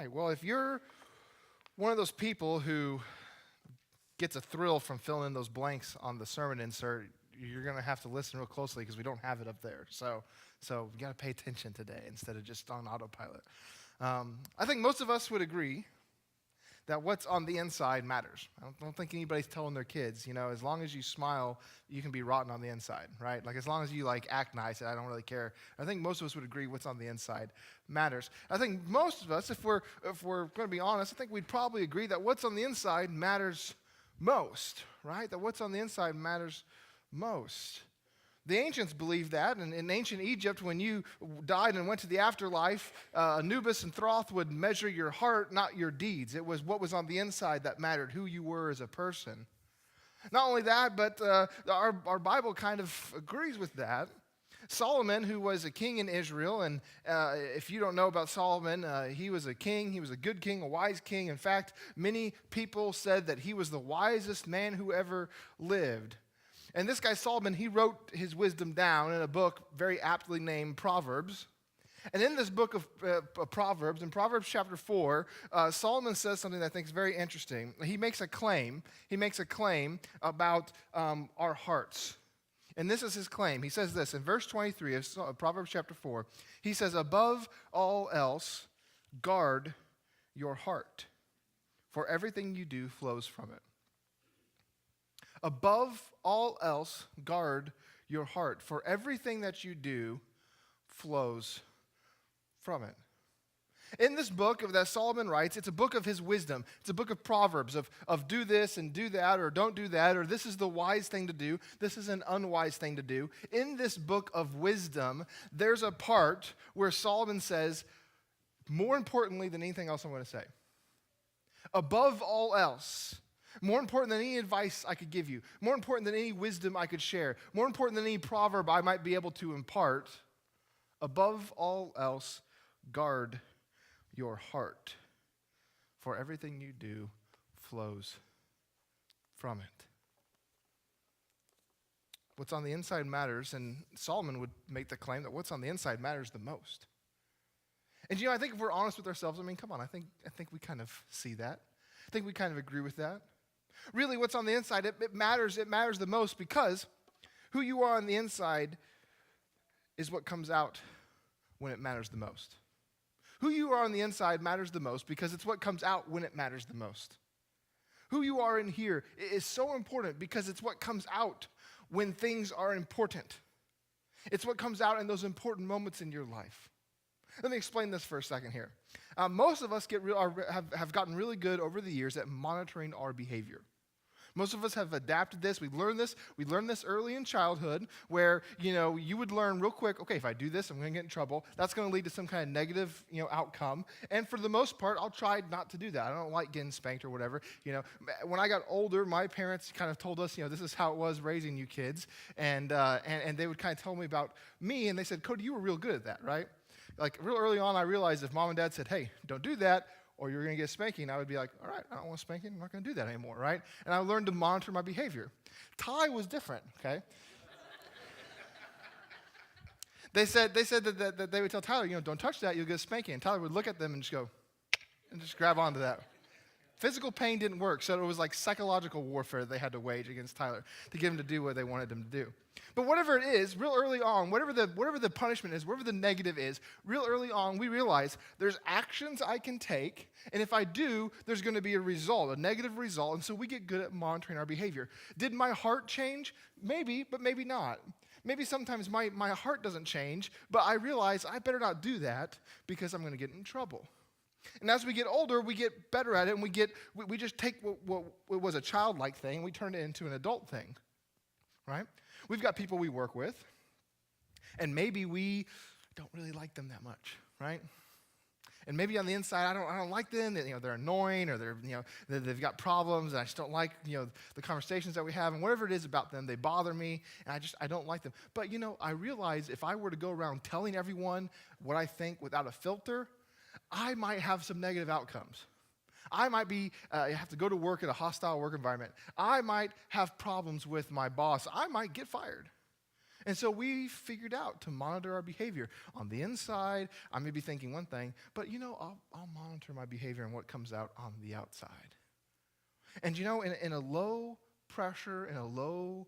Like, well, if you're one of those people who gets a thrill from filling in those blanks on the sermon insert, you're going to have to listen real closely because we don't have it up there. So you got to pay attention today instead of just on autopilot. I think most of us would agree that what's on the inside matters. I don't think anybody's telling their kids, as long as you smile, you can be rotten on the inside, right? Like, as long as you, act nice, I don't really care. I think most of us would agree what's on the inside matters. I think most of us, if we're going to be honest, I think we'd probably agree that what's on the inside matters most, right? That what's on the inside matters most. The ancients believed that, and in ancient Egypt, when you died and went to the afterlife, Anubis and Thoth would measure your heart, not your deeds. It was what was on the inside that mattered, who you were as a person. Not only that, but our Bible kind of agrees with that. Solomon, who was a king in Israel, and if you don't know about Solomon, he was a king. He was a good king, a wise king. In fact, many people said that he was the wisest man who ever lived. And this guy Solomon, he wrote his wisdom down in a book very aptly named Proverbs. And in this book of Proverbs, in Proverbs chapter 4, Solomon says something that I think is very interesting. He makes a claim. He makes a claim about our hearts. And this is his claim. He says this in verse 23 of Proverbs chapter 4. He says, "Above all else, guard your heart, for everything you do flows from it." Above all else, guard your heart, for everything that you do flows from it. In this book that Solomon writes, it's a book of his wisdom. It's a book of Proverbs of do this and do that, or don't do that, or this is the wise thing to do, this is an unwise thing to do. In this book of wisdom, there's a part where Solomon says, more importantly than anything else I'm going to say, above all else, more important than any advice I could give you, more important than any wisdom I could share, more important than any proverb I might be able to impart, above all else, guard your heart, for everything you do flows from it. What's on the inside matters, and Solomon would make the claim that what's on the inside matters the most. And I think if we're honest with ourselves, come on, I think we kind of see that. I think we kind of agree with that. Really, what's on the inside, it matters the most because who you are on the inside is what comes out when it matters the most. Who you are on the inside matters the most because it's what comes out when it matters the most. Who you are in here is so important because it's what comes out when things are important. It's what comes out in those important moments in your life. Let me explain this for a second here. Most of us have gotten really good over the years at monitoring our behavior. Most of us have adapted this. We learned this early in childhood where, you would learn real quick, okay, if I do this, I'm going to get in trouble. That's going to lead to some kind of negative, outcome. And for the most part, I'll try not to do that. I don't like getting spanked or whatever. When I got older, my parents kind of told us, this is how it was raising you kids. And they would kind of tell me about me, and they said, Cody, you were real good at that, right? Like real early on, I realized if mom and dad said, hey, don't do that, or you're going to get a spanking, I would be like, all right, I don't want a spanking. I'm not going to do that anymore, right? And I learned to monitor my behavior. Ty was different, okay? They said that they would tell Tyler, don't touch that, you'll get a spanking. And Tyler would look at them and just go, and just grab onto that. Physical pain didn't work, so it was like psychological warfare they had to wage against Tyler to get him to do what they wanted him to do. But whatever it is, real early on, whatever the punishment is, whatever the negative is, real early on, we realize there's actions I can take, and if I do, there's going to be a result, a negative result, and so we get good at monitoring our behavior. Did my heart change? Maybe, but maybe not. Maybe sometimes my heart doesn't change, but I realize I better not do that because I'm going to get in trouble. And as we get older, we get better at it, and we just take what was a childlike thing, we turn it into an adult thing, right? We've got people we work with, and maybe we don't really like them that much, right? And maybe on the inside, I don't like them. They're annoying, or they've got problems, and I just don't like the conversations that we have, and whatever it is about them, they bother me, and I don't like them. But I realize if I were to go around telling everyone what I think without a filter, I might have some negative outcomes. I might have to go to work in a hostile work environment. I might have problems with my boss. I might get fired. And so we figured out to monitor our behavior. On the inside, I may be thinking one thing, but I'll monitor my behavior and what comes out on the outside. And in a low pressure, in a low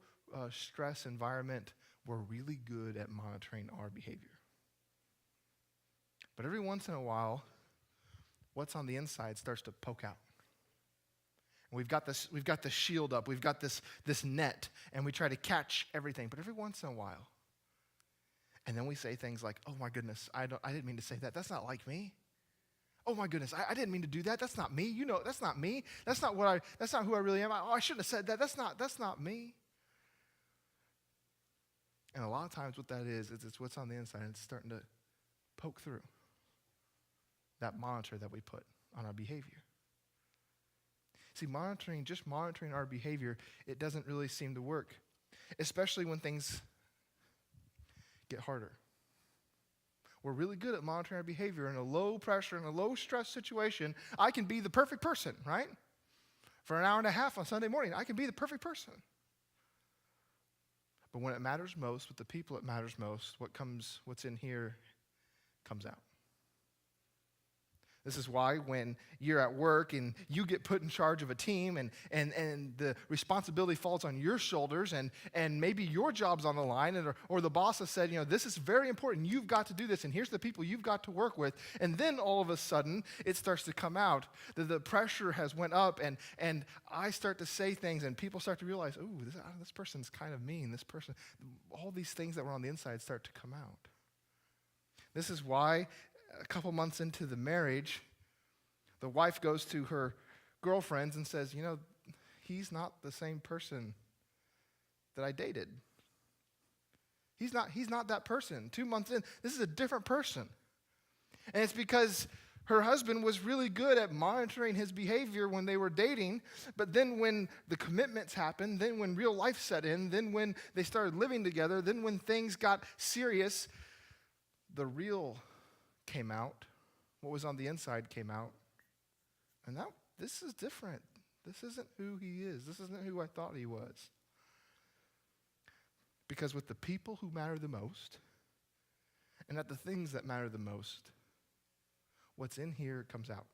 stress environment, we're really good at monitoring our behavior. But every once in a while, what's on the inside starts to poke out. And we've got this shield up, we've got this net, and we try to catch everything. But every once in a while, and then we say things like, "Oh my goodness, I didn't mean to say that. That's not like me. Oh my goodness, I didn't mean to do that. That's not me. That's not me. That's not who I really am. I shouldn't have said that. That's not me." And a lot of times what that is it's what's on the inside, and it's starting to poke through that monitor that we put on our behavior. See, just monitoring our behavior, it doesn't really seem to work, especially when things get harder. We're really good at monitoring our behavior in a low pressure, in a low stress situation. I can be the perfect person, right? For an hour and a half on Sunday morning, I can be the perfect person. But when it matters most, with the people it matters most, what's in here comes out. This is why when you're at work and you get put in charge of a team and the responsibility falls on your shoulders and maybe your job's on the line or the boss has said, this is very important, you've got to do this, and here's the people you've got to work with. And then all of a sudden it starts to come out that the pressure has went up and I start to say things and people start to realize, ooh, this person's kind of mean. This person, all these things that were on the inside start to come out. This is why a couple months into the marriage, the wife goes to her girlfriends and says, he's not the same person that I dated. He's not that person. 2 months in, this is a different person. And it's because her husband was really good at monitoring his behavior when they were dating, but then when the commitments happened, then when real life set in, then when they started living together, then when things got serious, the real came out. What was on the inside came out. And this is different. This isn't who he is. This isn't who I thought he was. Because with the people who matter the most, and at the things that matter the most, what's in here comes out.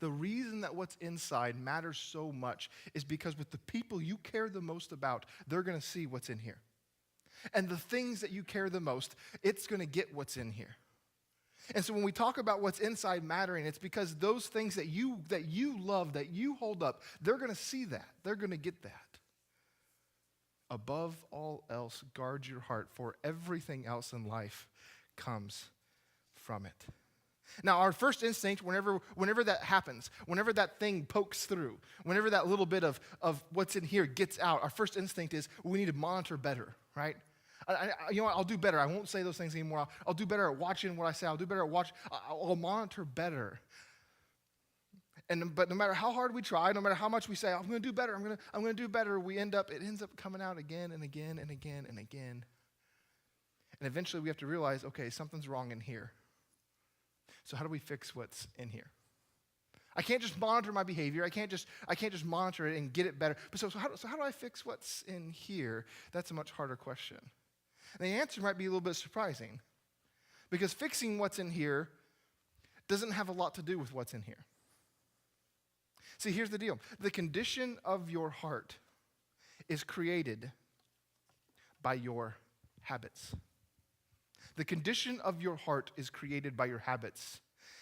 The reason that what's inside matters so much is because with the people you care the most about, they're going to see what's in here. And the things that you care the most, it's going to get what's in here. And so when we talk about what's inside mattering, it's because those things that you love, that you hold up, they're going to see that. They're going to get that. Above all else, guard your heart, for everything else in life comes from it. Now, our first instinct, whenever that happens, whenever that thing pokes through, whenever that little bit of what's in here gets out, our first instinct is we need to monitor better, right? I'll do better. I won't say those things anymore. I'll do better at watching what I say. I'll do better at I'll monitor better. But no matter how hard we try, no matter how much we say, I'm going to do better, I'm going to do better, it ends up coming out again and again and again and again. And eventually we have to realize, okay, something's wrong in here. So how do we fix what's in here? I can't just monitor my behavior. I can't just monitor it and get it better. But so how do I fix what's in here? That's a much harder question. And the answer might be a little bit surprising, because fixing what's in here doesn't have a lot to do with what's in here. See, here's the deal. The condition of your heart is created by your habits. The condition of your heart is created by your habits.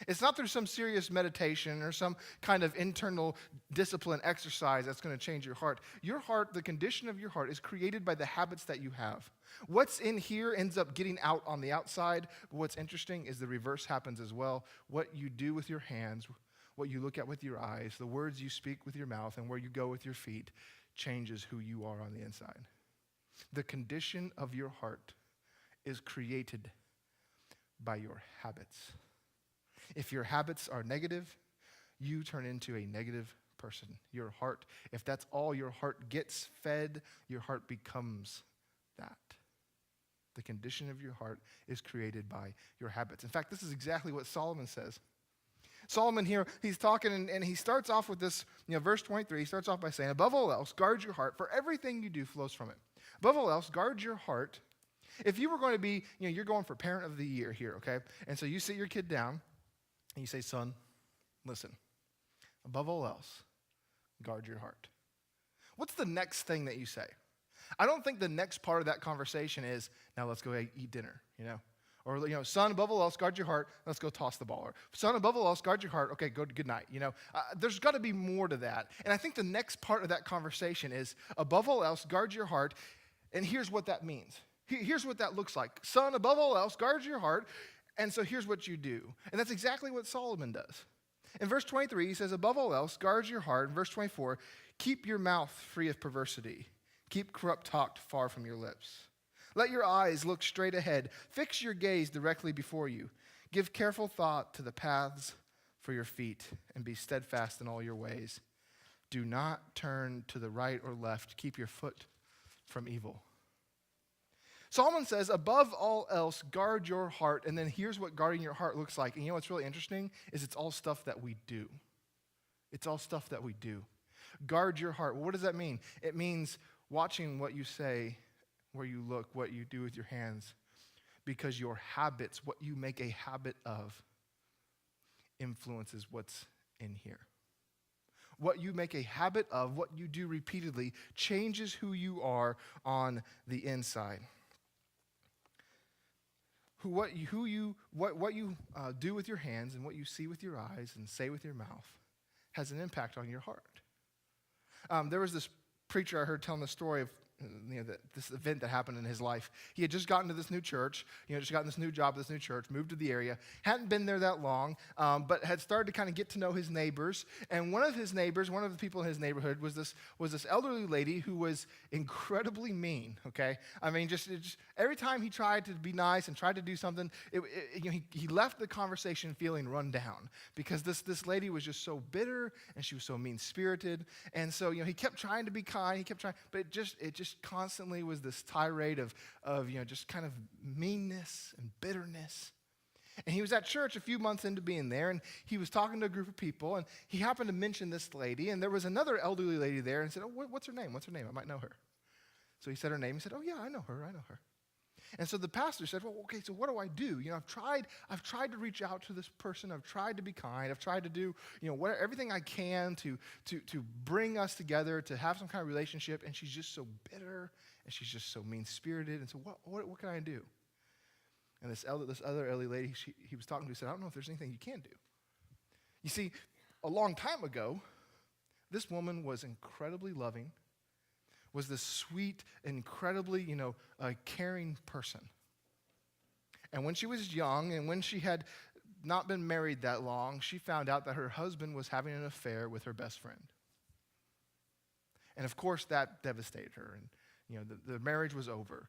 It's not through some serious meditation or some kind of internal discipline exercise that's going to change your heart. Your heart, the condition of your heart, is created by the habits that you have. What's in here ends up getting out on the outside, but what's interesting is the reverse happens as well. What you do with your hands, what you look at with your eyes, the words you speak with your mouth, and where you go with your feet changes who you are on the inside. The condition of your heart is created by your habits. If your habits are negative, you turn into a negative person. Your heart, if that's all your heart gets fed, your heart becomes that. The condition of your heart is created by your habits. In fact, this is exactly what Solomon says. Solomon here, he's talking and he starts off with this, verse 23, he starts off by saying, above all else, guard your heart, for everything you do flows from it. Above all else, guard your heart. If you were going to be, you're going for parent of the year here, okay? And so you sit your kid down and you say, son, listen, above all else, guard your heart. What's the next thing that you say? I don't think the next part of that conversation is, now let's go eat dinner, Or, son, above all else, guard your heart. Let's go toss the ball. Or, son, above all else, guard your heart. Okay, good night. There's got to be more to that. And I think the next part of that conversation is, above all else, guard your heart. And here's what that means. Here's what that looks like. Son, above all else, guard your heart. And so here's what you do. And that's exactly what Solomon does. In verse 23, he says, above all else, guard your heart. In verse 24, keep your mouth free of perversity. Keep corrupt talk far from your lips. Let your eyes look straight ahead. Fix your gaze directly before you. Give careful thought to the paths for your feet, and be steadfast in all your ways. Do not turn to the right or left. Keep your foot from evil. Solomon says, above all else, guard your heart. And then here's what guarding your heart looks like. And what's really interesting is it's all stuff that we do. It's all stuff that we do. Guard your heart. Well, what does that mean? It means watching what you say, where you look, what you do with your hands, because your habits, what you make a habit of, influences what's in here. What you make a habit of, what you do repeatedly, changes who you are on the inside. What you do with your hands and what you see with your eyes and say with your mouth has an impact on your heart. There was this preacher I heard telling the story of this event that happened in his life. He had just gotten to this new church, just gotten this new job at this new church, moved to the area, hadn't been there that long, but had started to kind of get to know his neighbors. And one of the people in his neighborhood was this elderly lady who was incredibly mean. Okay, I mean, just every time he tried to be nice and tried to do something, he left the conversation feeling run down because this lady was just so bitter and she was so mean-spirited. And so he kept trying to be kind, he kept trying, but it just constantly was this tirade of just kind of meanness and bitterness. And he was at church a few months into being there, and he was talking to a group of people, and he happened to mention this lady, and there was another elderly lady there, and said, oh, what's her name? What's her name? I might know her. So he said her name. He said, oh, yeah, I know her. And so the pastor said, well, okay, so what do I do? I've tried to reach out to this person. I've tried to be kind. I've tried to do, everything I can to bring us together, to have some kind of relationship. And she's just so bitter, and she's just so mean-spirited. And so what can I do? And this other elderly lady he was talking to said, I don't know if there's anything you can do. You see, a long time ago, this woman was incredibly loving, was this sweet, incredibly, caring person. And when she was young and when she had not been married that long, she found out that her husband was having an affair with her best friend. And of course, that devastated her. And, the marriage was over.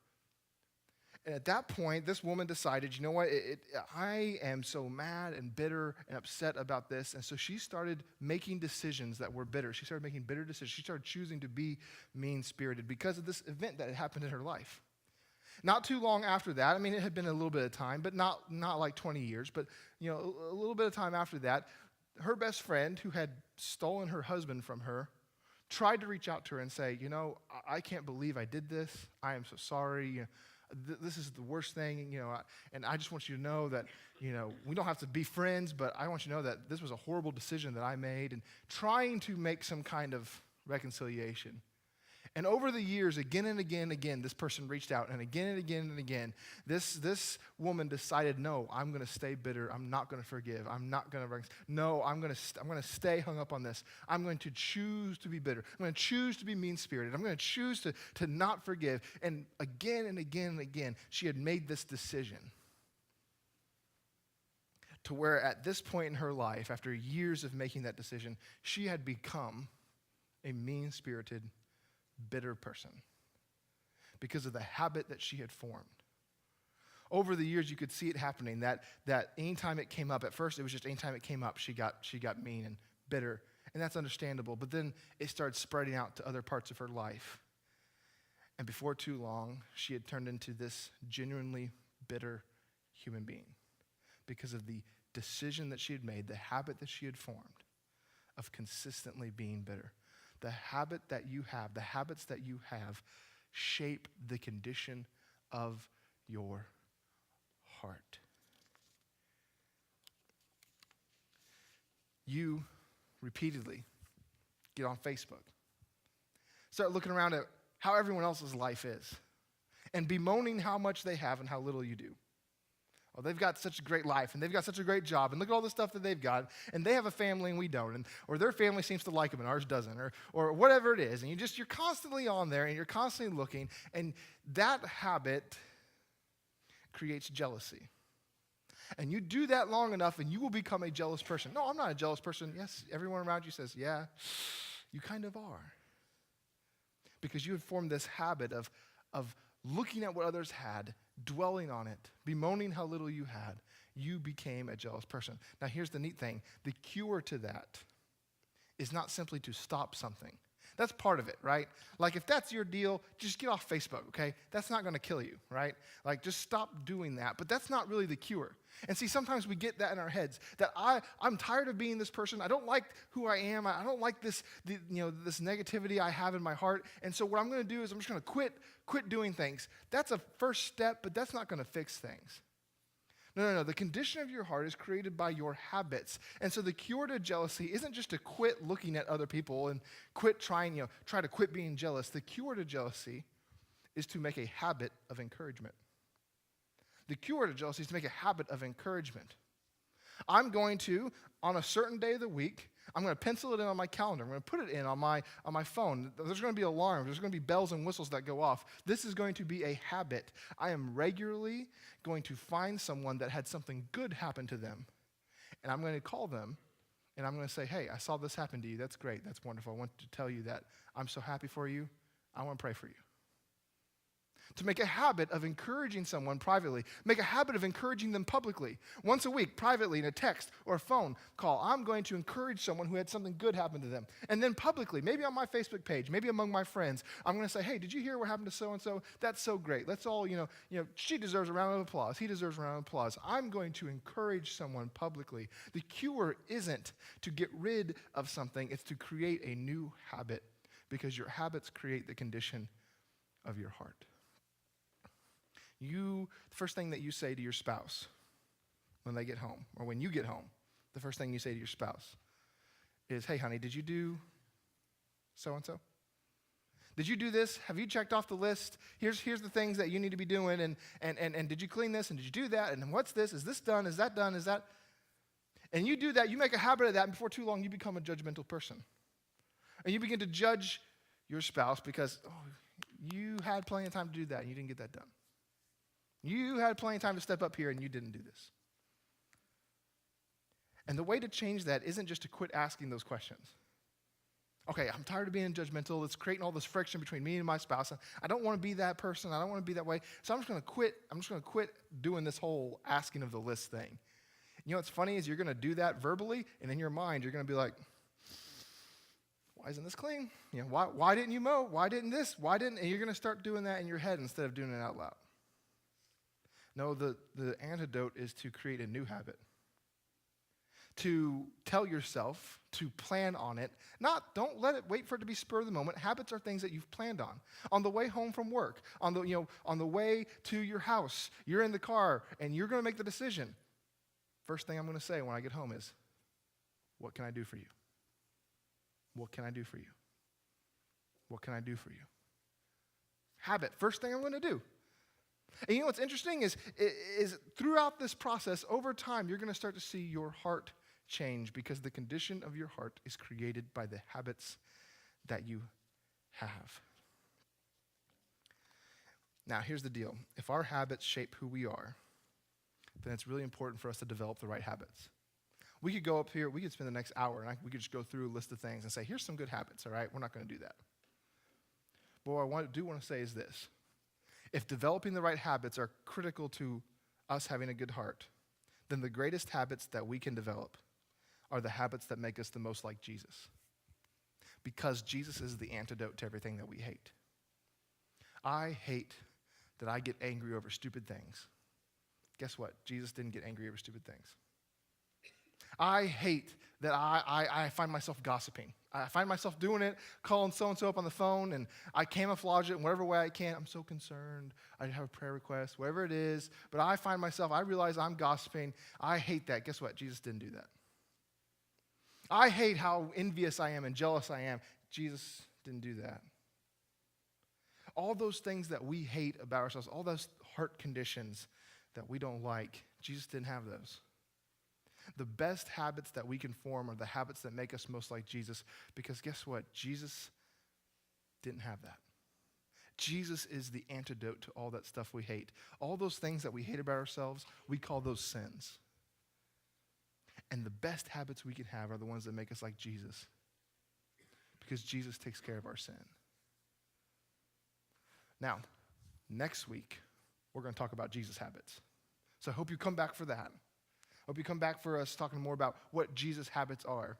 And at that point, this woman decided, you know what, I am so mad and bitter and upset about this. And so she started making decisions that were bitter. She started making bitter decisions. She started choosing to be mean-spirited because of this event that had happened in her life. Not too long after that, it had been a little bit of time, but not like 20 years, but a little bit of time after that, her best friend, who had stolen her husband from her, tried to reach out to her and say, I can't believe I did this. I am so sorry. This is the worst thing, and I just want you to know that, we don't have to be friends, but I want you to know that this was a horrible decision that I made, and trying to make some kind of reconciliation. And over the years, again and again and again, this person reached out, and again, this woman decided, no, I'm going to stay bitter. I'm not going to forgive. I'm not going to. No, I'm going to stay hung up on this. I'm going to choose to be bitter. I'm going to choose to be mean-spirited. I'm going to choose to not forgive. And again and again and again, she had made this decision. To where at this point in her life, after years of making that decision, she had become a mean-spirited, bitter person because of the habit that she had formed. Over the years, you could see it happening, that anytime it came up, at first it was just anytime it came up, she got mean and bitter, and that's understandable, but then it started spreading out to other parts of her life. And before too long, she had turned into this genuinely bitter human being because of the decision that she had made, the habit that she had formed of consistently being bitter. The habits that you have shape the condition of your heart. You repeatedly get on Facebook, start looking around at how everyone else's life is, and bemoaning how much they have and how little you do. Oh, they've got such a great life, and they've got such a great job, and look at all the stuff that they've got, and they have a family and we don't, or their family seems to like them and ours doesn't, or whatever it is, and you're constantly on there, and you're constantly looking, and that habit creates jealousy. And you do that long enough, and you will become a jealous person. No, I'm not a jealous person. Yes, everyone around you says, yeah, you kind of are. Because you had formed this habit of looking at what others had, dwelling on it, bemoaning how little you had. You became a jealous person. Now, here's the neat thing. The cure to that is not simply to stop something. That's part of it, right? Like, if that's your deal, just get off Facebook, okay? That's not going to kill you, right? Like, just stop doing that. But that's not really the cure. And see, sometimes we get that in our heads, that I'm tired of being this person. I don't like who I am. I don't like this negativity I have in my heart. And so what I'm going to do is I'm just going to quit doing things. That's a first step, but that's not going to fix things. No. The condition of your heart is created by your habits. And so the cure to jealousy isn't just to quit looking at other people and try to quit being jealous. The cure to jealousy is to make a habit of encouragement. The cure to jealousy is to make a habit of encouragement. I'm going to, on a certain day of the week, I'm going to pencil it in on my calendar. I'm going to put it in on my phone. There's going to be alarms. There's going to be bells and whistles that go off. This is going to be a habit. I am regularly going to find someone that had something good happen to them, and I'm going to call them, and I'm going to say, hey, I saw this happen to you. That's great. That's wonderful. I want to tell you that I'm so happy for you. I want to pray for you. To make a habit of encouraging someone privately. Make a habit of encouraging them publicly. Once a week, privately, in a text or a phone call, I'm going to encourage someone who had something good happen to them. And then publicly, maybe on my Facebook page, maybe among my friends, I'm going to say, hey, did you hear what happened to so-and-so? That's so great. Let's all, she deserves a round of applause. He deserves a round of applause. I'm going to encourage someone publicly. The cure isn't to get rid of something. It's to create a new habit, because your habits create the condition of your heart. The first thing that you say to your spouse when they get home, or when you get home, the first thing you say to your spouse is, hey, honey, did you do so-and-so? Did you do this? Have you checked off the list? Here's the things that you need to be doing, and did you clean this, and did you do that, and what's this? Is this done? Is that done? Is that? And you do that, you make a habit of that, and before too long, you become a judgmental person. And you begin to judge your spouse because, you had plenty of time to do that, and you didn't get that done. You had plenty of time to step up here, and you didn't do this. And the way to change that isn't just to quit asking those questions. Okay, I'm tired of being judgmental. It's creating all this friction between me and my spouse. I don't want to be that person. I don't want to be that way. So I'm just going to quit. I'm just going to quit doing this whole asking of the list thing. You know what's funny is you're going to do that verbally, and in your mind, you're going to be like, why isn't this clean? Why didn't you mow? Why didn't this? Why didn't? And you're going to start doing that in your head instead of doing it out loud. No, the antidote is to create a new habit. To tell yourself, to plan on it. Don't let it wait for it to be spur of the moment. Habits are things that you've planned on. On the way home from work, on the way to your house, you're in the car, and you're going to make the decision. First thing I'm going to say when I get home is, what can I do for you? What can I do for you? What can I do for you? Habit, first thing I'm going to do. And you know what's interesting is throughout this process, over time, you're going to start to see your heart change, because the condition of your heart is created by the habits that you have. Now, here's the deal. If our habits shape who we are, then it's really important for us to develop the right habits. We could go up here, we could spend the next hour, and we could just go through a list of things and say, here's some good habits, all right? We're not going to do that. But what I do want to say is this. If developing the right habits are critical to us having a good heart, then the greatest habits that we can develop are the habits that make us the most like Jesus. Because Jesus is the antidote to everything that we hate. I hate that I get angry over stupid things. Guess what? Jesus didn't get angry over stupid things. I hate that I find myself gossiping. I find myself doing it, calling so-and-so up on the phone, and I camouflage it in whatever way I can. I'm so concerned. I have a prayer request, whatever it is. But I realize I'm gossiping. I hate that. Guess what? Jesus didn't do that. I hate how envious I am and jealous I am. Jesus didn't do that. All those things that we hate about ourselves, all those heart conditions that we don't like, Jesus didn't have those. The best habits that we can form are the habits that make us most like Jesus, because guess what? Jesus didn't have that. Jesus is the antidote to all that stuff we hate. All those things that we hate about ourselves, we call those sins. And the best habits we can have are the ones that make us like Jesus, because Jesus takes care of our sin. Now, next week, we're going to talk about Jesus' habits. So I hope you come back for that. I hope you come back for us talking more about what Jesus' habits are.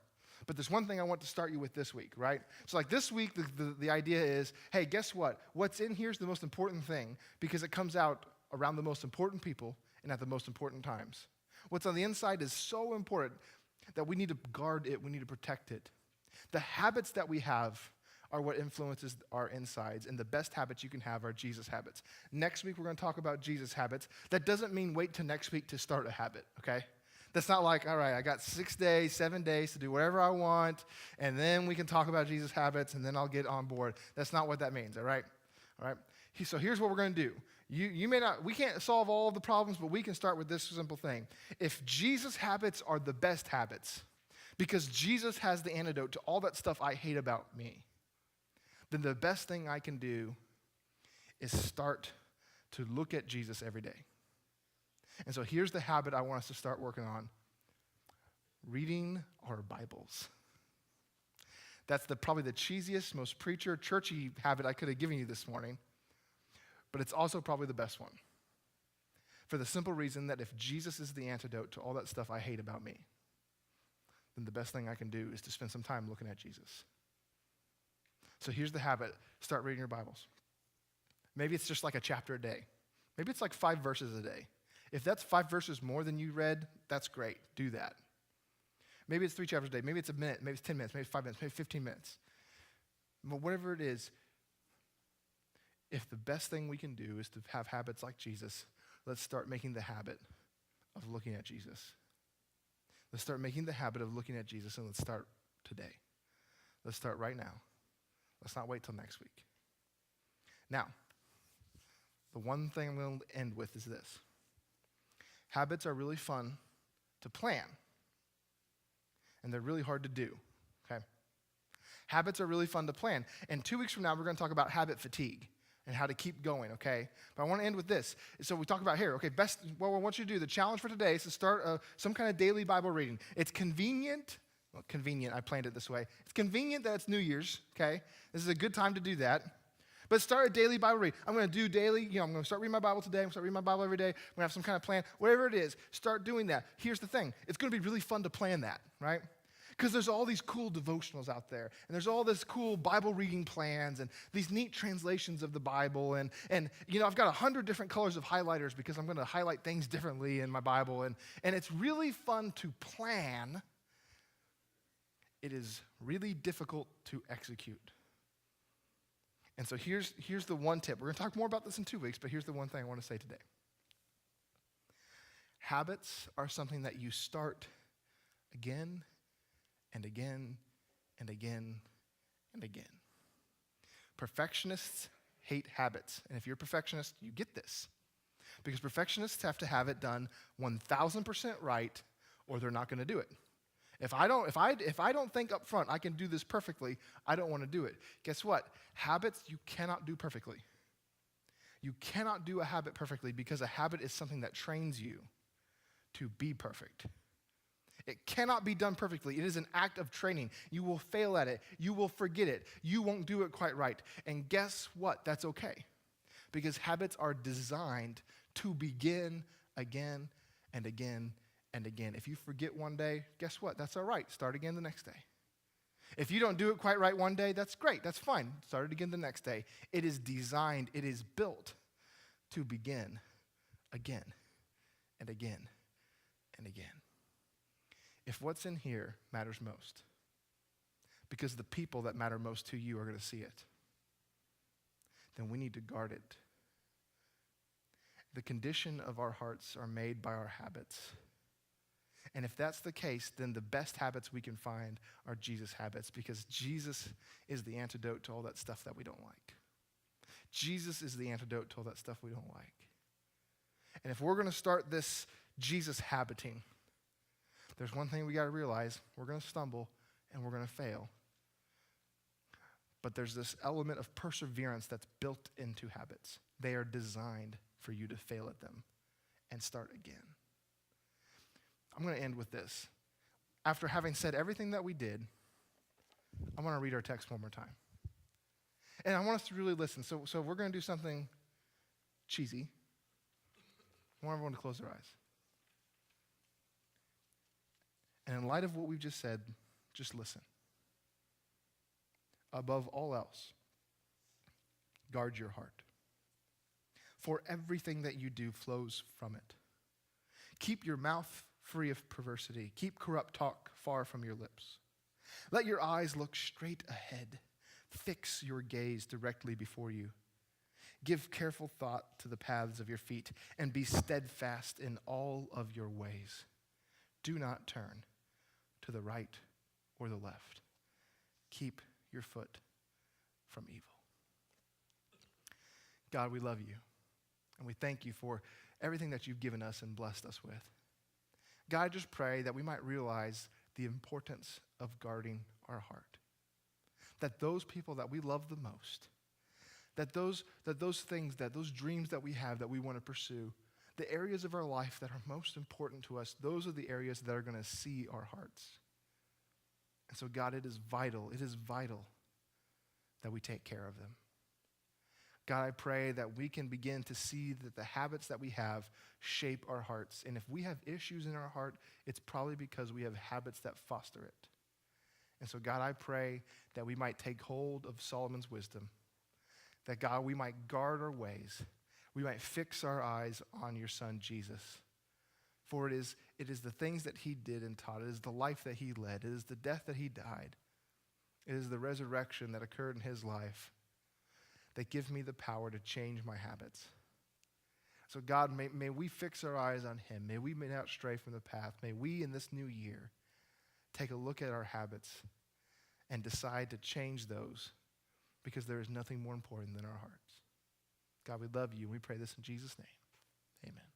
But there's one thing I want to start you with this week, right? So like this week, the idea is, hey, guess what? What's in here is the most important thing, because it comes out around the most important people and at the most important times. What's on the inside is so important that we need to guard it. We need to protect it. The habits that we have are what influences our insides, and the best habits you can have are Jesus habits. Next week, we're going to talk about Jesus habits. That doesn't mean wait till next week to start a habit, okay? That's not like, all right, I got 6 days, 7 days to do whatever I want, and then we can talk about Jesus habits, and then I'll get on board. That's not what that means, all right? All right? So here's what we're going to do. We can't solve all of the problems, but we can start with this simple thing. If Jesus habits are the best habits, because Jesus has the antidote to all that stuff I hate about me, then the best thing I can do is start to look at Jesus every day. And so here's the habit I want us to start working on: reading our Bibles. That's probably the cheesiest, most preacher, churchy habit I could have given you this morning, but it's also probably the best one. For the simple reason that if Jesus is the antidote to all that stuff I hate about me, then the best thing I can do is to spend some time looking at Jesus. So here's the habit: start reading your Bibles. Maybe it's just like a chapter a day. Maybe it's like 5 verses a day. If that's 5 verses more than you read, that's great. Do that. Maybe it's 3 chapters a day. Maybe it's a minute. Maybe it's 10 minutes. Maybe it's 5 minutes. Maybe 15 minutes. But whatever it is, if the best thing we can do is to have habits like Jesus, let's start making the habit of looking at Jesus. Let's start making the habit of looking at Jesus, and let's start today. Let's start right now. Let's not wait till next week. Now, the one thing I'm going to end with is this. Habits are really fun to plan, and they're really hard to do, okay? Habits are really fun to plan, and 2 weeks from now, we're going to talk about habit fatigue and how to keep going, okay? But I want to end with this. So we talk about here, okay, what I want you to do, the challenge for today is to start some kind of daily Bible reading. It's convenient. Well, convenient, I planned it this way. It's convenient that it's New Year's, okay? This is a good time to do that. But start a daily Bible reading. I'm going to do daily, I'm going to start reading my Bible today. I'm going to start reading my Bible every day. I'm going to have some kind of plan. Whatever it is, start doing that. Here's the thing. It's going to be really fun to plan that, right? Because there's all these cool devotionals out there, and there's all this cool Bible reading plans and these neat translations of the Bible, and I've got 100 different colors of highlighters because I'm going to highlight things differently in my Bible, and it's really fun to plan. It is really difficult to execute. And so here's the one tip. We're going to talk more about this in 2 weeks, but here's the one thing I want to say today. Habits are something that you start again and again and again and again. Perfectionists hate habits. And if you're a perfectionist, you get this. Because perfectionists have to have it done 1,000% right, or they're not going to do it. If I don't think up front I can do this perfectly, I don't want to do it. Guess what? Habits you cannot do perfectly. You cannot do a habit perfectly, because a habit is something that trains you to be perfect. It cannot be done perfectly. It is an act of training. You will fail at it. You will forget it. You won't do it quite right. And guess what? That's okay. Because habits are designed to begin again and again and again. If you forget one day, guess what? That's all right. Start again the next day. If you don't do it quite right one day, that's great. That's fine. Start it again the next day. It is designed, it is built to begin again and again and again. If what's in here matters most, because the people that matter most to you are going to see it, then we need to guard it. The condition of our hearts are made by our habits. And if that's the case, then the best habits we can find are Jesus habits, because Jesus is the antidote to all that stuff that we don't like. Jesus is the antidote to all that stuff we don't like. And if we're going to start this Jesus habiting, there's one thing we got to realize: we're going to stumble and we're going to fail. But there's this element of perseverance that's built into habits. They are designed for you to fail at them and start again. I'm going to end with this. After having said everything that we did, I want to read our text one more time. And I want us to really listen. So we're going to do something cheesy. I want everyone to close their eyes. And in light of what we've just said, just listen. Above all else, guard your heart, for everything that you do flows from it. Keep your mouth free of perversity. Keep corrupt talk far from your lips. Let your eyes look straight ahead. Fix your gaze directly before you. Give careful thought to the paths of your feet, and be steadfast in all of your ways. Do not turn to the right or the left. Keep your foot from evil. God, we love you, and we thank you for everything that you've given us and blessed us with. God, I just pray that we might realize the importance of guarding our heart. That those people that we love the most, that those things, that those dreams that we have that we want to pursue, the areas of our life that are most important to us, those are the areas that are going to see our hearts. And so, God, it is vital that we take care of them. God, I pray that we can begin to see that the habits that we have shape our hearts. And if we have issues in our heart, it's probably because we have habits that foster it. And so, God, I pray that we might take hold of Solomon's wisdom, that, God, we might guard our ways. We might fix our eyes on your Son, Jesus. For it is the things that he did and taught. It is the life that he led. It is the death that he died. It is the resurrection that occurred in his life that give me the power to change my habits. So, God, may we fix our eyes on him. May we not stray from the path. May we, in this new year, take a look at our habits and decide to change those, because there is nothing more important than our hearts. God, we love you, and we pray this in Jesus' name. Amen.